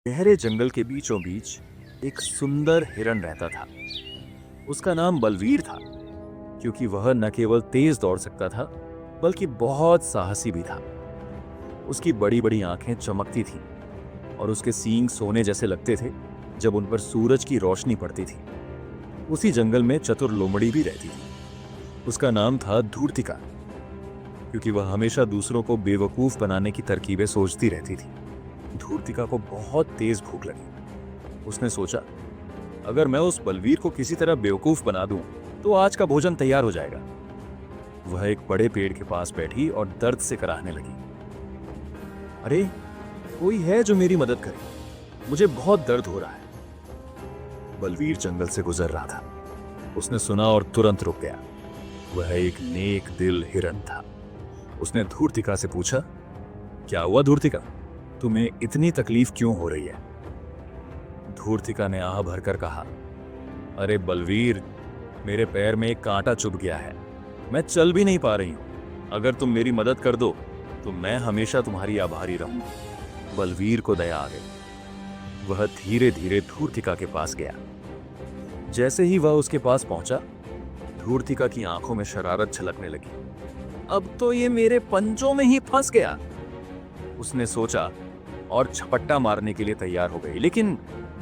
गहरे जंगल के बीचों बीच एक सुंदर हिरन रहता था। उसका नाम बलवीर था, क्योंकि वह न केवल तेज दौड़ सकता था बल्कि बहुत साहसी भी था। उसकी बड़ी बड़ी आंखें चमकती थीं और उसके सींग सोने जैसे लगते थे जब उन पर सूरज की रोशनी पड़ती थी। उसी जंगल में चतुर लोमड़ी भी रहती थी। उसका नाम था धूर्तिका, क्योंकि वह हमेशा दूसरों को बेवकूफ बनाने की तरकीबें सोचती रहती थी। धूर्तिका को बहुत तेज भूख लगी। उसने सोचा, अगर मैं उस बलवीर को किसी तरह बेवकूफ बना दूं, तो आज का भोजन तैयार हो जाएगा। वह एक बड़े पेड़ के पास बैठी और दर्द से कराहने लगी। अरे, कोई है जो मेरी मदद करे, मुझे बहुत दर्द हो रहा है। बलवीर जंगल से गुजर रहा था। उसने सुना और तुरंत रुक गया। वह एक नेक दिल हिरन था। उसने धूर्तिका से पूछा, क्या हुआ धूर्तिका, तुम्हें इतनी तकलीफ क्यों हो रही है? धूर्तिका ने आह भरकर कहा, अरे बलवीर, मेरे पैर में एक कांटा चुभ गया है। मैं चल भी नहीं पा रही हूं। अगर तुम मेरी मदद कर दो तो मैं हमेशा तुम्हारी आभारी रहूंगी। बलवीर को दया आ गई। वह धीरे धीरे धूर्तिका के पास गया। जैसे ही वह उसके पास पहुंचा, धूर्तिका की आंखों में शरारत झलकने लगी। अब तो ये मेरे पंजों में ही फंस गया, उसने सोचा और झपट्टा मारने के लिए तैयार हो गई। लेकिन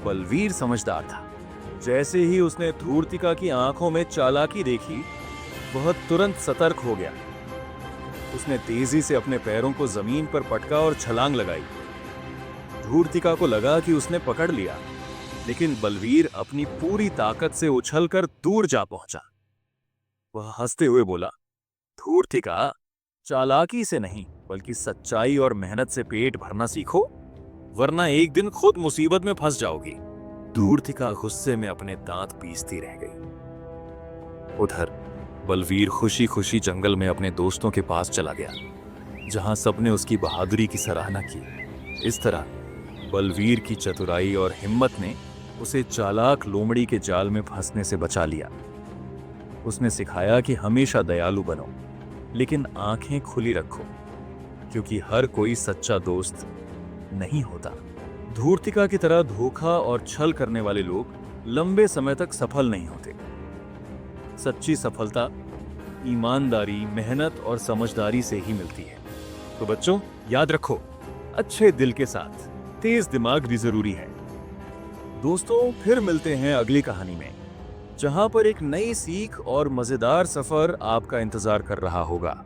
बलवीर समझदार था। जैसे ही उसने धूर्तिका की आंखों में चालाकी देखी, वह तुरंत सतर्क हो गया। उसने तेजी से अपने पैरों को जमीन पर पटका और छलांग लगाई। धूर्तिका को लगा कि उसने पकड़ लिया, लेकिन बलवीर अपनी पूरी ताकत से उछलकर दूर जा पहुंचा। वह हंसते हुए बोला, धूर्तिका, चालाकी से नहीं बल्कि सच्चाई और मेहनत से पेट भरना सीखो, वरना एक दिन खुद मुसीबत में फंस जाओगी। धूर्तिका गुस्से में अपने दांत पीसती रह गई। उधर बलवीर खुशी खुशी जंगल में अपने दोस्तों के पास चला गया, जहां सबने उसकी बहादुरी की सराहना की। इस तरह बलवीर की चतुराई और हिम्मत ने उसे चालाक लोमड़ी के जाल में फंसने से बचा लिया। उसने सिखाया कि हमेशा दयालु बनो, लेकिन आंखें खुली रखो, क्योंकि हर कोई सच्चा दोस्त नहीं होता। धूर्तिका की तरह धोखा और छल करने वाले लोग लंबे समय तक सफल नहीं होते। सच्ची सफलता ईमानदारी, मेहनत और समझदारी से ही मिलती है। तो बच्चों, याद रखो, अच्छे दिल के साथ तेज दिमाग भी जरूरी है। दोस्तों, फिर मिलते हैं अगली कहानी में, जहां पर एक नई सीख और मजेदार सफर आपका इंतजार कर रहा होगा।